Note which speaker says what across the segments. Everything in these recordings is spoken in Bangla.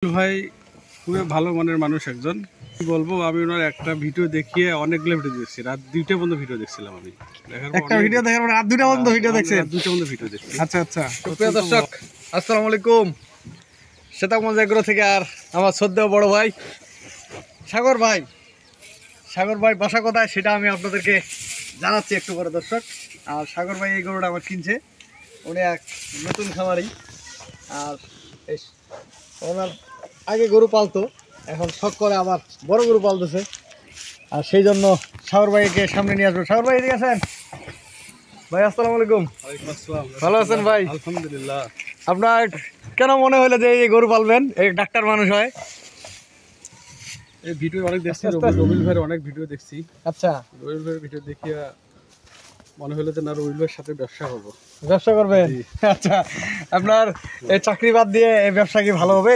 Speaker 1: ভাই খুবই ভালো মনের মানুষ একজন। কি বলবো, আমি ওনার একটা ভিডিও দেখিয়ে অনেকগুলো ভিডিও দেখছি, রাত 2টা পর্যন্ত ভিডিও দেখছিলাম। আমি
Speaker 2: একটা ভিডিও দেখার পর রাত 2টা পর্যন্ত ভিডিও দেখছেন?
Speaker 1: রাত 2টা পর্যন্ত ভিডিও দেখছি।
Speaker 2: আচ্ছা আচ্ছা, প্রিয় দর্শক আসসালামু আলাইকুম। সেতাগঞ্জ এগ্রো থেকে আর আমার শ্রদ্ধেয় বড় ভাই সাগর ভাই বাসা কোথায় সেটা আমি আপনাদেরকে জানাচ্ছি একটু পরে দর্শক। আর সাগর ভাই এই গরুটা আমার কিনছে, উনি এক নতুন খামারি। আর ওনার আগে গরু পালতো, এখন শখ করে আবার বড় গরু পালতেছে। আর সেই জন্য সাগর ভাইকে সামনে নিয়ে আসবো। সাগর ভাই এদিকে আছেন? ভাই আসসালামু আলাইকুম। ভালো আছেন ভাই?
Speaker 1: আলহামদুলিল্লাহ।
Speaker 2: আপনার কেন মনে হলো যে এই গরু পালবেন? এই ডাক্তার মানুষ হয়।
Speaker 1: এই ভিডিও অনেক দেখছি, রবিল ভাইয়ের অনেক ভিডিও দেখছি।
Speaker 2: আচ্ছা,
Speaker 1: রবিল ভাইয়ের ভিডিও দেখিয়া মনে হলো যে না, রবিল ভাইয়ের সাথে ব্যবসা করবো।
Speaker 2: ব্যবসা করবেন? আচ্ছা, আপনার এই চাকরি বাদ দিয়ে এই ব্যবসা কি ভালো হবে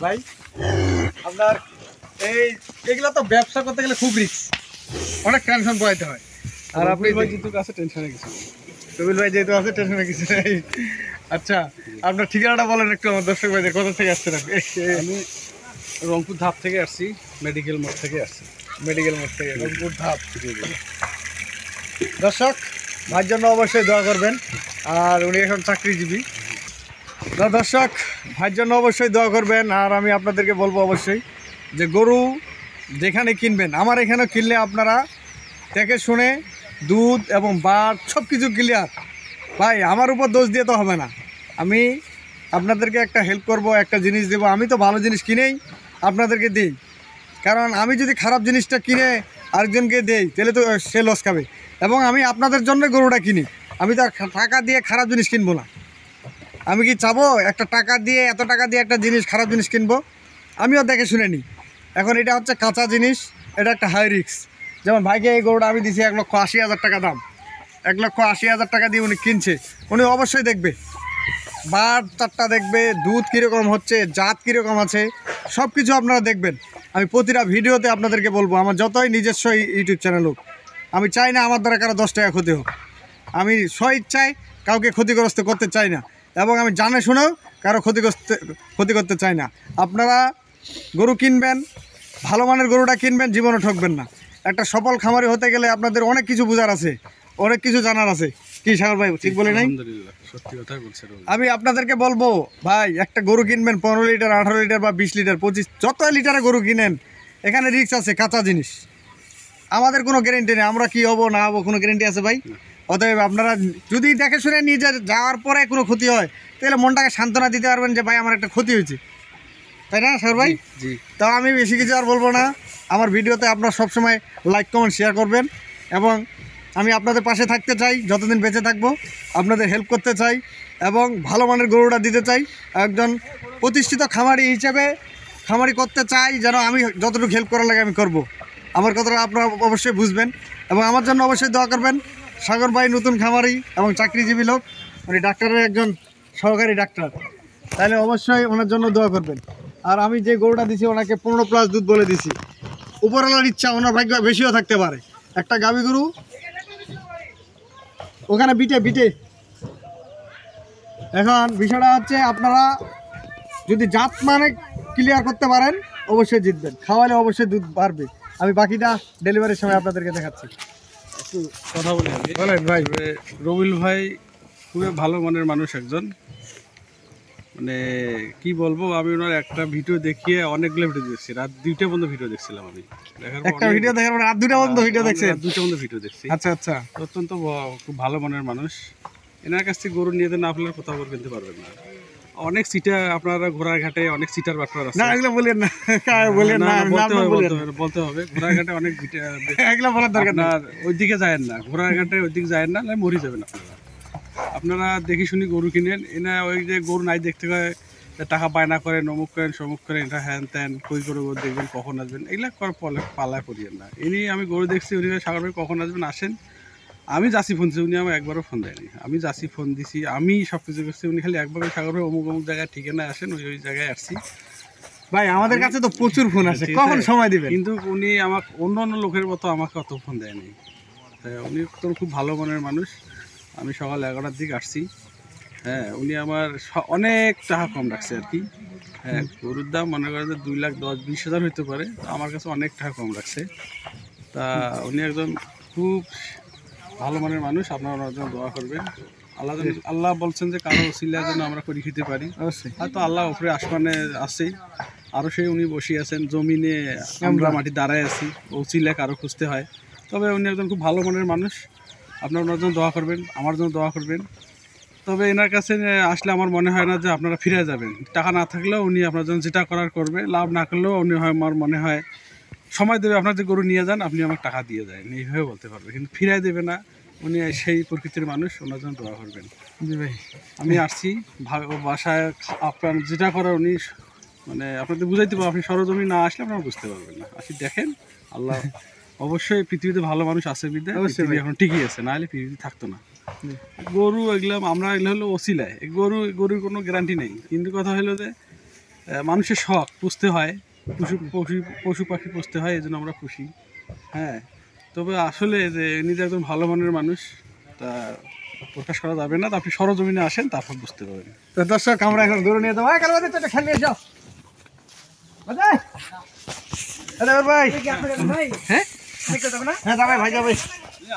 Speaker 2: ভাই? আপনার এগুলা তো ব্যবসা করতে গেলে খুব রিস্ক, অনেক টেনশন পোহাইতে হয়। আর আপনি
Speaker 1: ভাই যেহেতু কাছে টেনশনে গেছি,
Speaker 2: রবিল ভাই যেহেতু আছে টেনশনে কিছু নেই। আচ্ছা, আপনার ঠিকানাটা বলেন একটু আমার দর্শক ভাইদের, কোথা থেকে আসছেন আপনি?
Speaker 1: আমি রংপুর ধাপ থেকে আসছি, মেডিকেল মোড় থেকে আসছি।
Speaker 2: মেডিকেল মোড় থেকে রংপুর ধাপ। দর্শক ভাইয়ের জন্য অবশ্যই দোয়া করবেন, আর উনি এখন চাকরিজীবী। দর্শক ভাইয়ের জন্য অবশ্যই দোয়া করবেন। আর আমি আপনাদেরকে বলবো অবশ্যই যে গরু যেখানে কিনবেন, আমার এখানেও কিনলে আপনারা দেখে শুনে দুধ এবং বাট সব কিছু ক্লিয়ার। ভাই আমার উপর দোষ দিয়ে তো হবে না, আমি আপনাদেরকে একটা হেল্প করব, একটা জিনিস দেবো। আমি তো ভালো জিনিস কিনেই আপনাদেরকে দিই, কারণ আমি যদি খারাপ জিনিসটা কিনে আরেকজনকে দেই তাহলে তো সে লস খাবে। এবং আমি আপনাদের জন্য গরুটা কিনি, আমি তো টাকা দিয়ে খারাপ জিনিস কিনবো না। আমি কি চাবো একটা টাকা দিয়ে, এত টাকা দিয়ে একটা জিনিস, খারাপ জিনিস কিনবো? আমিও দেখে শুনে নিই। এখন এটা হচ্ছে কাঁচা জিনিস, এটা একটা হাই রিস্ক। যেমন ভাইকে এই গরুটা আমি দিছি 1,80,000 টাকা দাম, 1,80,000 টাকা দিয়ে উনি কিনছে। উনি অবশ্যই দেখবে, বাট চারটা দেখবে, দুধ কীরকম হচ্ছে, জাত কীরকম আছে, সব কিছু আপনারা দেখবেন। আমি প্রতিটা ভিডিওতে আপনাদেরকে বলবো, আমার যতই নিজস্ব ইউটিউব চ্যানেল হোক, আমি চাই না আমার দ্বারা কারো 10 টাকা ক্ষতি হোক। আমি স্বইচ্ছায় কাউকে ক্ষতিগ্রস্ত করতে চাই না, এবং আমি জানে শুনেও কারো ক্ষতি করতে চাই না। আপনারা গরু কিনবেন, ভালো মানের গরুটা কিনবেন, জীবনে ঠকবেন না। একটা সফল খামারি হতে গেলে আপনাদের অনেক কিছু বোঝার আছে, অনেক কিছু জানার আছে। কি সাগর ভাই ঠিক বলে নাই?
Speaker 1: আলহামদুলিল্লাহ, সত্যি কথাই বলছেন।
Speaker 2: আমি আপনাদেরকে বলবো ভাই, একটা গরু কিনবেন 15 লিটার, 18 লিটার বা 20 লিটার, 25, যত লিটারে গরু কিনেন, এখানে রিস্ক আছে। কাঁচা জিনিস, আমাদের কোনো গ্যারেন্টি নেই আমরা কি হবো না হবো, কোনো গ্যারেন্টি আছে ভাই? অতএব আপনারা যদি দেখে শুনে নিয়ে যাওয়ার পরে কোনো ক্ষতি হয়, তাহলে মনটাকে সান্ত্বনা দিতে পারবেন যে ভাই আমার একটা ক্ষতি হয়েছে, তাই না স্যার ভাই?
Speaker 1: জি।
Speaker 2: তো আমি বেশি কিছু আর বলবো না। আমার ভিডিওতে আপনারা সবসময় লাইক কমেন্ট শেয়ার করবেন, এবং আমি আপনাদের পাশে থাকতে চাই, যতদিন বেঁচে থাকবো আপনাদের হেল্প করতে চাই, এবং ভালো মানের গরুটা দিতে চাই। একজন প্রতিষ্ঠিত খামারি হিসেবে খামারি করতে চাই, যেন আমি যতটুকু হেল্প করার লাগে আমি করব। আমার কথাটা আপনারা অবশ্যই বুঝবেন, এবং আমার জন্য অবশ্যই দোয়া করবেন। সাগর ভাই নতুন খামারি এবং চাকরিজীবী লোক, উনি ডাক্তারের একজন সহকারী ডাক্তার, তাহলে অবশ্যই ওনার জন্য দোয়া করবেন। আর আমি যে গরুটা দিছি ওনাকে 15+ দুধ বলে দিছি, উপরওয়ালার ইচ্ছা ওনার ভাগ্য বেশিও থাকতে পারে। একটা গাভী গরু ওখানে বিটে। এখন বিষয়টা হচ্ছে, আপনারা যদি জাত মানে ক্লিয়ার করতে পারেন অবশ্যই জিতবেন, খাওয়ালে অবশ্যই দুধ বাড়বে। আমি বাকিটা ডেলিভারির সময় আপনাদেরকে দেখাচ্ছি।
Speaker 1: একটু কথা বলি আমি।
Speaker 2: বলেন ভাই।
Speaker 1: রবিল ভাই খুবই ভালো মনের মানুষ একজন। মানে কি বলবো, আমি ওনার একটা ভিডিও দেখিয়ে অনেকগুলো ভিডিও দেখছি, রাত 2টা পর্যন্ত ভিডিও দেখছিলাম। আমি
Speaker 2: একটা ভিডিও দেখার পর রাত 2টা পর্যন্ত ভিডিও দেখছেন?
Speaker 1: রাত 2টা পর্যন্ত ভিডিও দেখছি।
Speaker 2: আচ্ছা আচ্ছা,
Speaker 1: অত্যন্ত খুব ভালো মনের মানুষ। এনার কাছ থেকে গরু নিয়ে না আপনারা কোথাও কিনতে পারবেন না। অনেক সিটার, আপনারা ঘোড়ার ঘাটে অনেক সিটার বাটপার আছে।
Speaker 2: না এগুলো বলেন না, বলেন না,
Speaker 1: বলতে হবে। ঘোড়ার ঘাটে অনেক
Speaker 2: এগুলো বলার দরকার না।
Speaker 1: ওইদিকে যায়েন না, ঘোড়ার ঘাটে ওইদিকে যায়েন না, মরে যাবেন আপনারা। আপনারা দেখি শুনি গরু কিনেন। এনা ওই যে গরু নাই দেখতে হয়, টাকা বায়না করেন, অমুক করেন সমুক করেন, এটা হ্যান ত্যান, কই করে গরু দেখবেন, কখন আসবেন, এগুলা পালা করিয়েন না। ইনি আমি গরু দেখছি, উনি সাগর ভাই কখন আসবেন, আসেন। আমি যাচ্ছি ফোন দিচ্ছি, উনি আমার একবারও ফোন দেয়নি। আমি যাচ্ছি ফোন দিছি, আমি সব কিছু করছি। উনি খালি একবার সাগর ভাই অমুক অমুক জায়গায় ঠিকানায় আসেন, ওই জায়গায় আসছি।
Speaker 2: ভাই আমাদের কাছে তো প্রচুর ফোন আছে, কখন সময় দিবেন?
Speaker 1: কিন্তু উনি আমাকে অন্য লোকের মতো আমাকে অত ফোন দেয়নি। উনি তো খুব ভালো মনের মানুষ। আমি সকাল 11টার দিকে আসছি, হ্যাঁ উনি আমার অনেক টাকা কম রাখছে আর কি। হ্যাঁ গরুর দাম মনে করেন যে 2,10,20,000 হইতে পারে, আমার কাছে অনেক টাকা কম রাখছে। তা উনি একজন খুব ভালো মানের মানুষ, আপনারা ওনার জন্য দোয়া করবেন। আল্লাহ বলছেন যে কারো ওসিলার জন্য আমরা করি খেতে পারি,
Speaker 2: অবশ্যই।
Speaker 1: হয়তো আল্লাহ উপরে আসমানে আছে, আরও সেই উনি বসে আছেন জমিনে, আমরা মাটি দাঁড়ায় আছি, ওসিলা কারো খুঁজতে হয়। তবে উনি একজন খুব ভালো মনের মানুষ, আপনারা ওনার জন্য দোয়া করবেন, আমার জন্য দোয়া করবেন। তবে এনার কাছে আসলে আমার মনে হয় না যে আপনারা ফিরে যাবেন। টাকা না থাকলেও উনি আপনার জন্য যেটা করার করবে, লাভ না করলেও উনি হয় আমার মনে হয় সময় দেবে, আপনার যে গরু নিয়ে যান আপনি আমাকে টাকা দিয়ে যায় এইভাবে বলতে পারবে, কিন্তু ফিরাই দেবে না। উনি সেই প্রকৃতির মানুষ, ওনার জন্য দোয়া করবেন।
Speaker 2: জি ভাই,
Speaker 1: আমি আসছি বাসায়, আপনার যেটা করার উনি মানে আপনাদের বুঝাইতে পারবো, আপনি সরজমি না আসলে আপনারা বুঝতে পারবেন না। আসি দেখেন, আল্লাহ অবশ্যই পৃথিবীতে ভালো মানুষ আছে বিদ্যা, পৃথিবী এখন ঠিকই আছে, না হলে পৃথিবী থাকতো না। গরু এগুলো আমরা এগুলো হলো ওসিলায়, গরুর কোনো গ্যারান্টি নেই, কিন্তু কথা হলো যে মানুষের শখ পুষতে হয়, পশু পাখি পুষতে হয়, এই জন্য আমরা খুশি। হ্যাঁ তবে আসলে যে উনি যে একদম ভালো মানের মানুষ তা প্রকাশ করা যাবে না, আপনি সরজমিনে আসেন তারপর বুঝতে পারবেন।
Speaker 2: তো দর্শক আমরা এখন গরু নিয়ে যাবো। কালো বাদে তো খেলে নিয়ে যাও ভাই। হ্যাঁ হ্যাঁ যাবে ভাই, যাবে।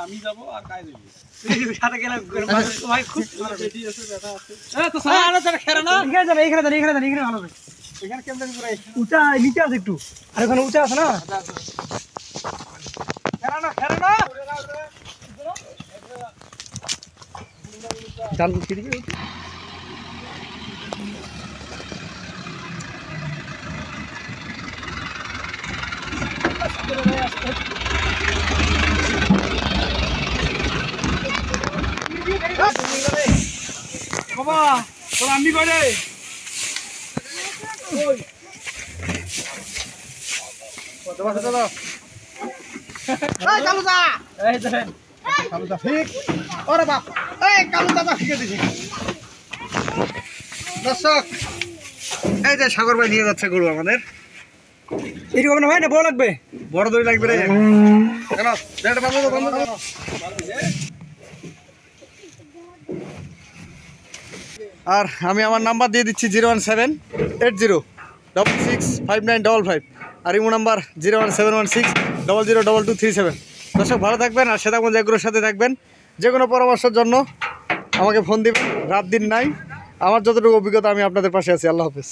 Speaker 1: আমি যাবো আর কাজ দেবো
Speaker 2: উঁচা নিচে আছে একটু, আর ওখানে উঁচা আছে না। জাল গুছিয়ে দিবি।
Speaker 1: বাবা তোর আমি করে
Speaker 2: দর্শক এই যে সাগর ভাই নিয়ে যাচ্ছে গরু আমাদের। এরকম না ভাই, না বড় লাগবে, বড় দড়ি লাগবে রে। কেন আর আমি আমার নাম্বার দিয়ে দিচ্ছি 01780665955, আর ইমো নাম্বার 01716002237। দর্শক ভালো থাকবেন, আর সেটাগঞ্জ এগুলোর সাথে থাকবেন। যে কোনো পরামর্শের জন্য আমাকে ফোন দিবেন, রাত দিন নাই। আমার যতটুকু অভিজ্ঞতা আমি আপনাদের পাশে আছি। আল্লাহ হাফেজ।